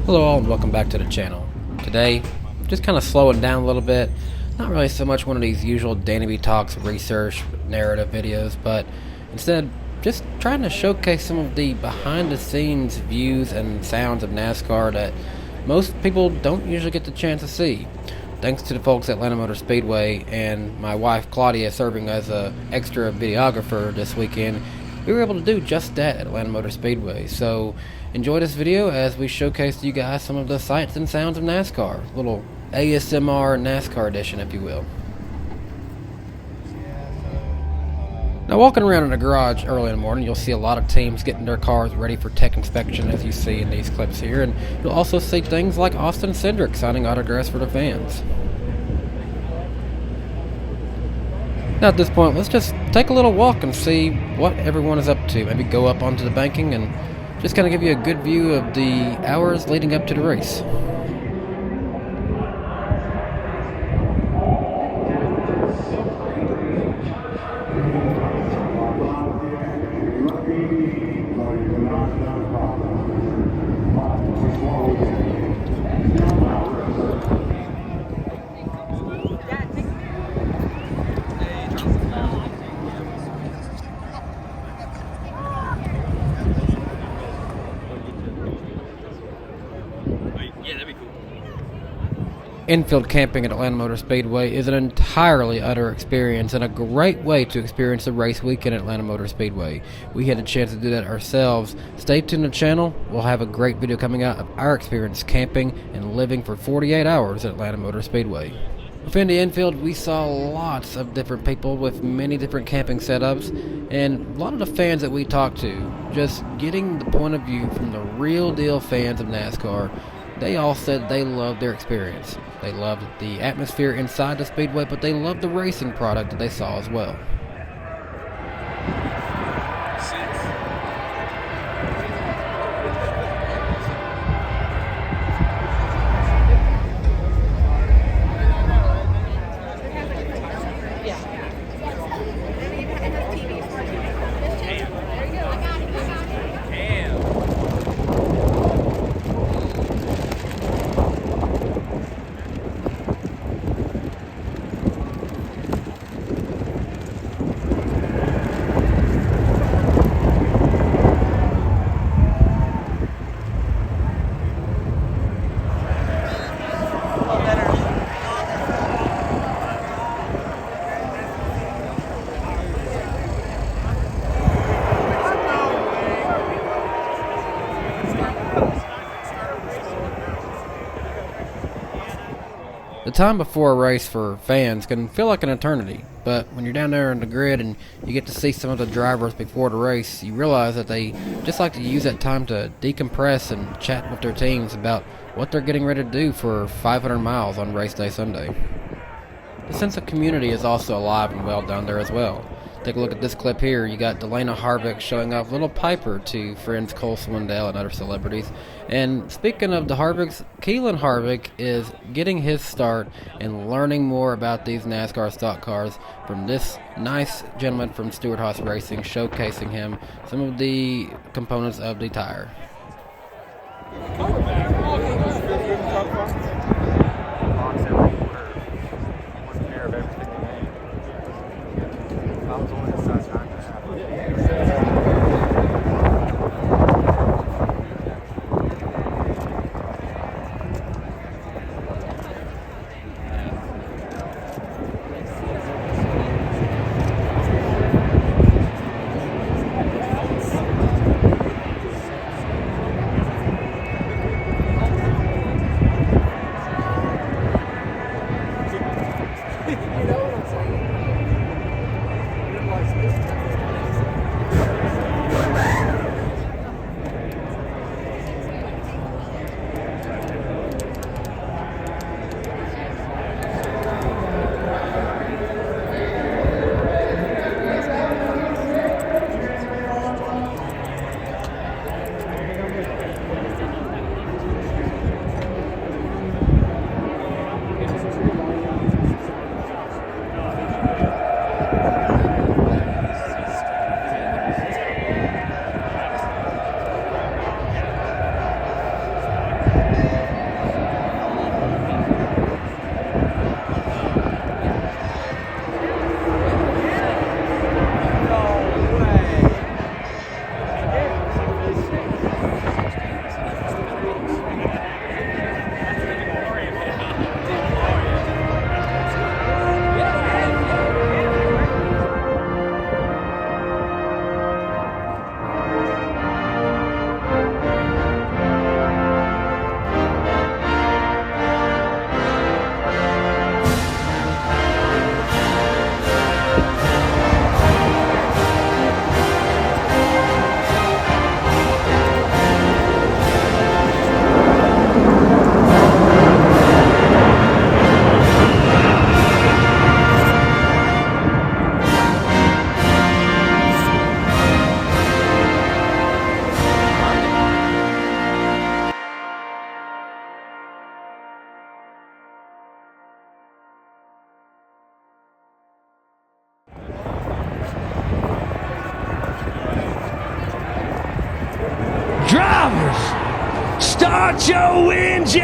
Hello all and welcome back to the channel. Today, just kind of slowing down a little bit. Not really so much one of these usual DannyBTalks research narrative videos, but instead just trying to showcase some of the behind the scenes views and sounds of NASCAR that most people don't usually get the chance to see. Thanks to the folks at Atlanta Motor Speedway and my wife Claudia serving as an extra videographer this weekend, we were able to do just that at Atlanta Motor Speedway. So enjoy this video as we showcase to you guys some of the sights and sounds of NASCAR. A little ASMR NASCAR edition, if you will. Now, walking around in the garage early in the morning, you'll see a lot of teams getting their cars ready for tech inspection, as you see in these clips here, and you'll also see things like Austin Cindric signing autographs for the fans. Now at this point, let's just take a little walk and see what everyone is up to. Maybe go up onto the banking and just kind of give you a good view of the hours leading up to the race. Infield camping at Atlanta Motor Speedway is an entirely other experience and a great way to experience the race weekend at Atlanta Motor Speedway. We had a chance to do that ourselves. Stay tuned to the channel. We'll have a great video coming out of our experience camping and living for 48 hours at Atlanta Motor Speedway. Within the infield, we saw lots of different people with many different camping setups, and a lot of the fans that we talked to, just getting the point of view from the real deal fans of NASCAR. They all said they loved their experience. They loved the atmosphere inside the speedway, but they loved the racing product that they saw as well. The time before a race for fans can feel like an eternity, but when you're down there on the grid and you get to see some of the drivers before the race, you realize that they just like to use that time to decompress and chat with their teams about what they're getting ready to do for 500 miles on race day Sunday. The sense of community is also alive and well down there as well. Take a look at this clip here. You got Delana Harvick showing off little Piper to friends Cole Swindell and other celebrities. And speaking of the Harvicks, Keelan Harvick is getting his start and learning more about these NASCAR stock cars from this nice gentleman from Stewart-Haas Racing, showcasing him some of the components of the tire. Start your engine!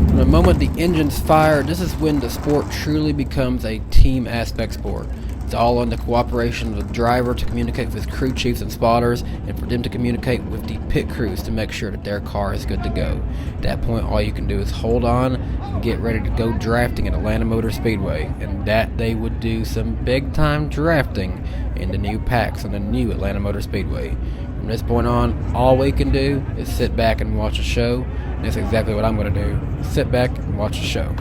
From the moment the engine's fired, this is when the sport truly becomes a team aspect sport. It's all on the cooperation of the driver to communicate with his crew chiefs and spotters, and for them to communicate with the pit crews to make sure that their car is good to go. At that point, all you can do is hold on and get ready to go drafting at Atlanta Motor Speedway. And that they would do some big time drafting in the new packs on the new Atlanta Motor Speedway. From this point on, all we can do is sit back and watch a show. And that's exactly what I'm going to do. Sit back and watch a show.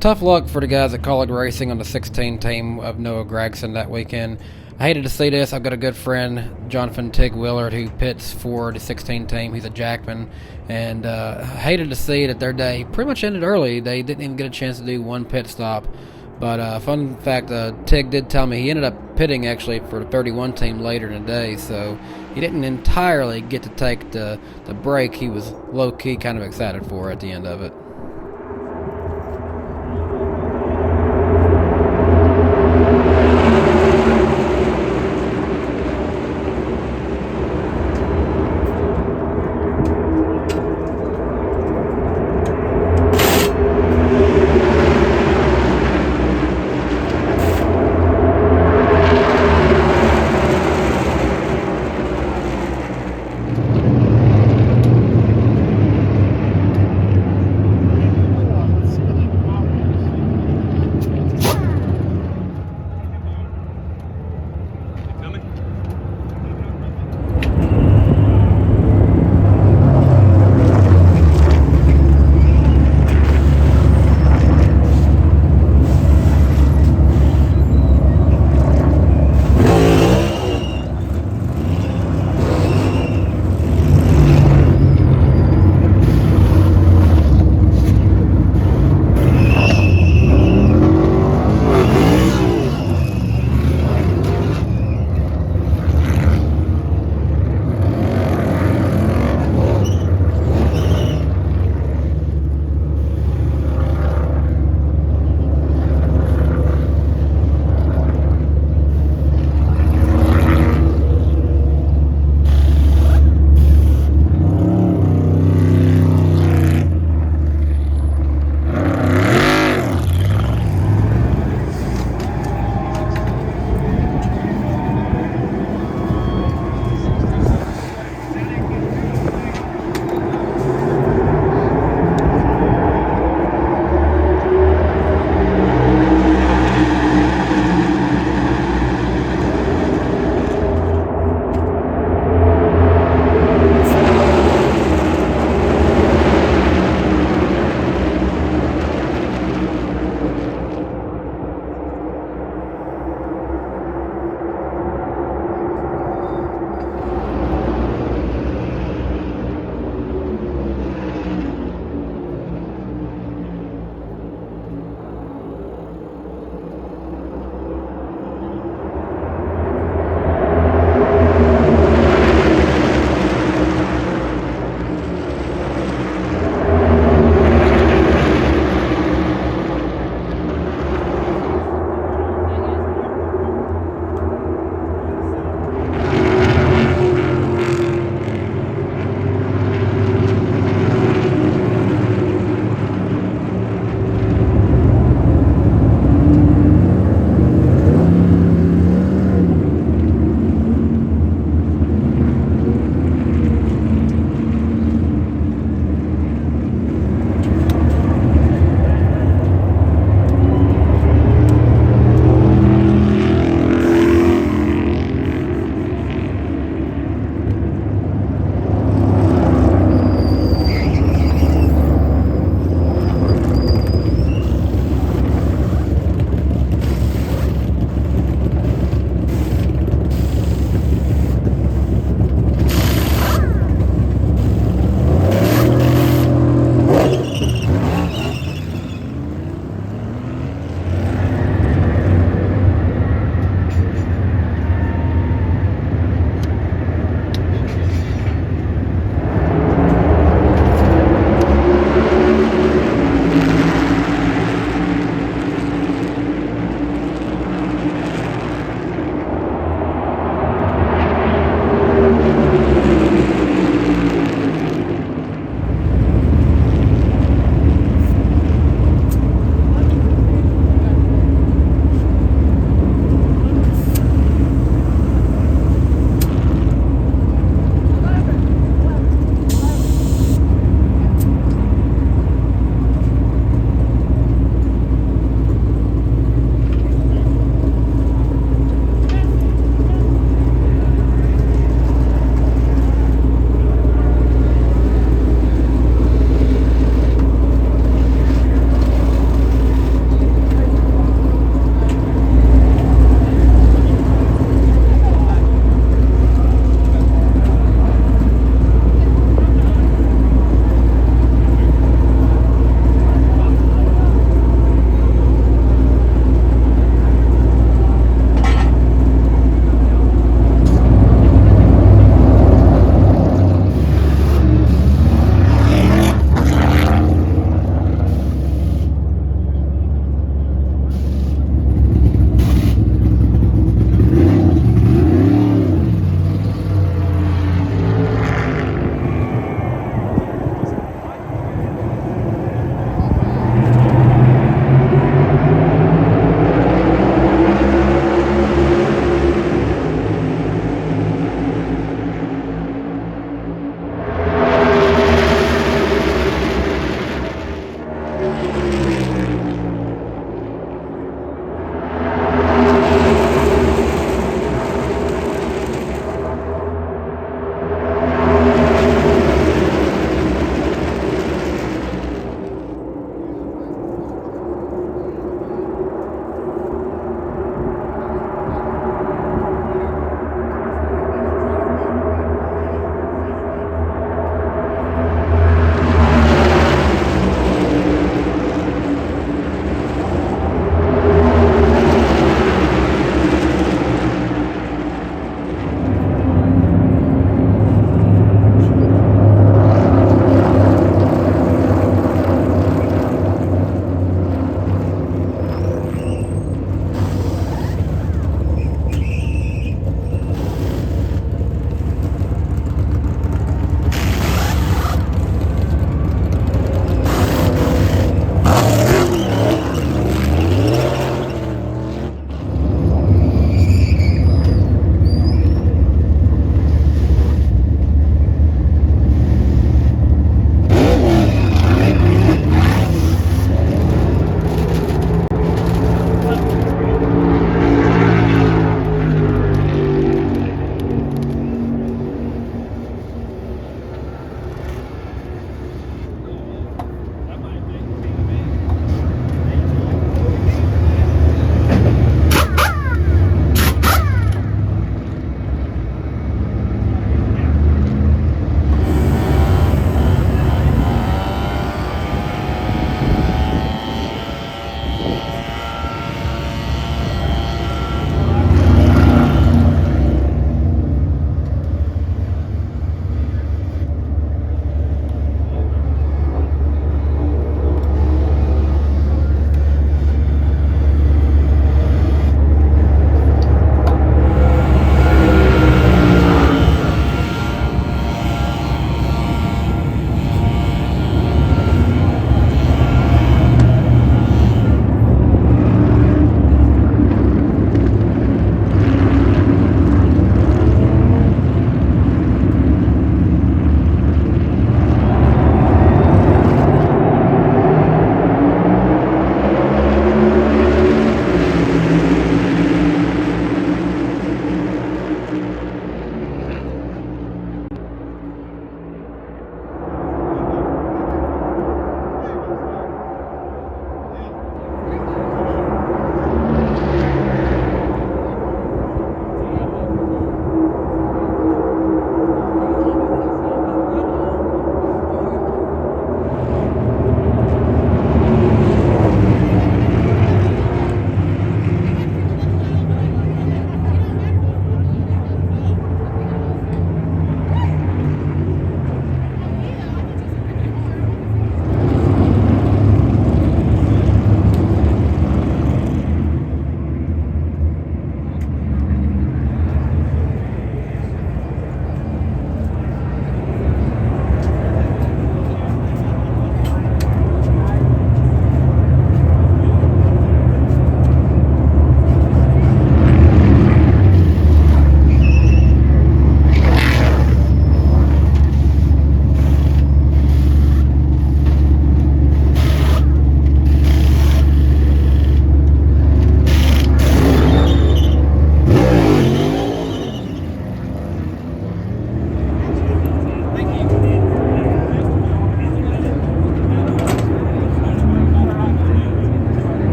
Tough luck for the guys at College Racing on the 16 team of Noah Gragson that weekend. I hated to see this. I've got a good friend, Jonathan Tig Willard, who pits for the 16 team. He's a Jackman, and I hated to see that their day pretty much ended early. They didn't even get a chance to do one pit stop. But fun fact, Tig did tell me he ended up pitting actually for the 31 team later in the day, so he didn't entirely get to take the break he was low-key kind of excited for at the end of it.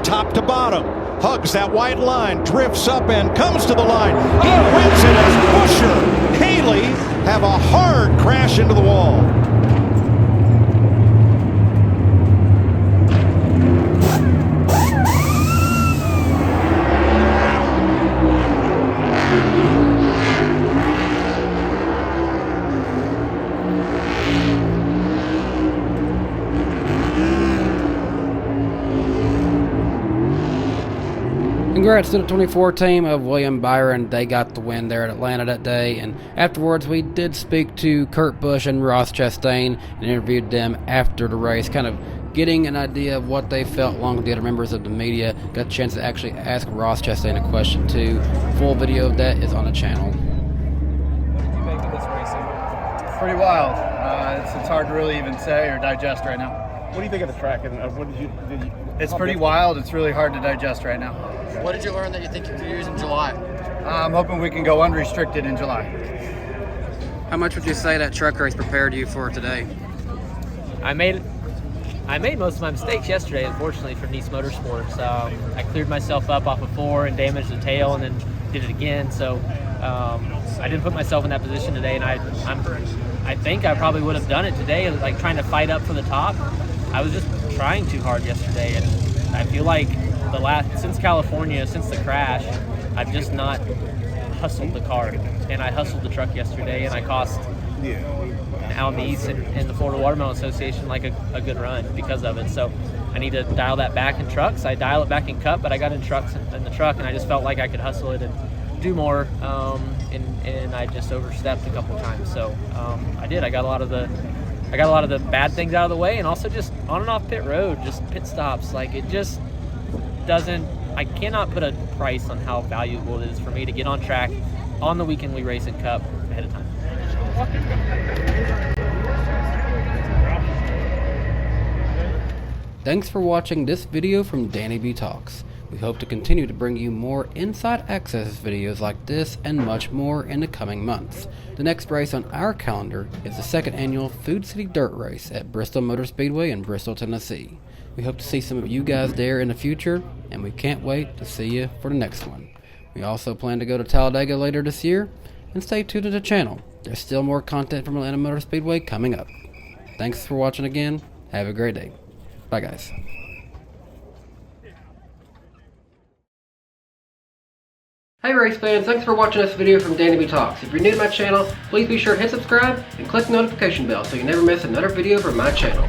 top to bottom. Hugs that white line, drifts up and comes to the line. He wins it as Buescher, Haley have a hard crash into the wall. Congrats to the 24 team of William Byron. They got the win there at Atlanta that day, and afterwards we did speak to Kurt Busch and Ross Chastain and interviewed them after the race, kind of getting an idea of what they felt along with the other members of the media. Got a chance to actually ask Ross Chastain a question too. Full video of that is on the channel. What did you make of this racing? Pretty wild. It's hard to really even say or digest right now. What do you think of the track, and what did you It's pretty wild. It's really hard to digest right now. What did you learn that you think you could use in July? I'm hoping we can go unrestricted in July. How much would you say that truck race prepared you for today? I made most of my mistakes yesterday, unfortunately, for Nice Motorsports. I cleared myself up off of 4 and damaged the tail, and then did it again. So I didn't put myself in that position today, and I think I probably would have done it today, like trying to fight up for the top. I was just trying too hard yesterday, and I feel like since California, since the crash, I've just not hustled the car, and I hustled the truck yesterday, and I cost Alan East and the Florida Watermelon Association like a good run because of it. So I need to dial that back in trucks. I dial it back in Cup, but I got in the truck, and I just felt like I could hustle it and do more, and I just overstepped a couple times. So I did. I got a lot of the bad things out of the way, and also just on and off pit road, just pit stops. Like, it just doesn't. I cannot put a price on how valuable it is for me to get on track on the weekend we race in Cup ahead of time. Thanks for watching this video from DannyBTalks. We hope to continue to bring you more inside access videos like this and much more in the coming months. The next race on our calendar is the second annual Food City Dirt Race at Bristol Motor Speedway in Bristol, Tennessee. We hope to see some of you guys there in the future, and we can't wait to see you for the next one. We also plan to go to Talladega later this year, and stay tuned to the channel. There's still more content from Atlanta Motor Speedway coming up. Thanks for watching again. Have a great day. Bye guys. Hey race fans, thanks for watching this video from DannyBTalks. If you're new to my channel, please be sure to hit subscribe and click the notification bell so you never miss another video from my channel.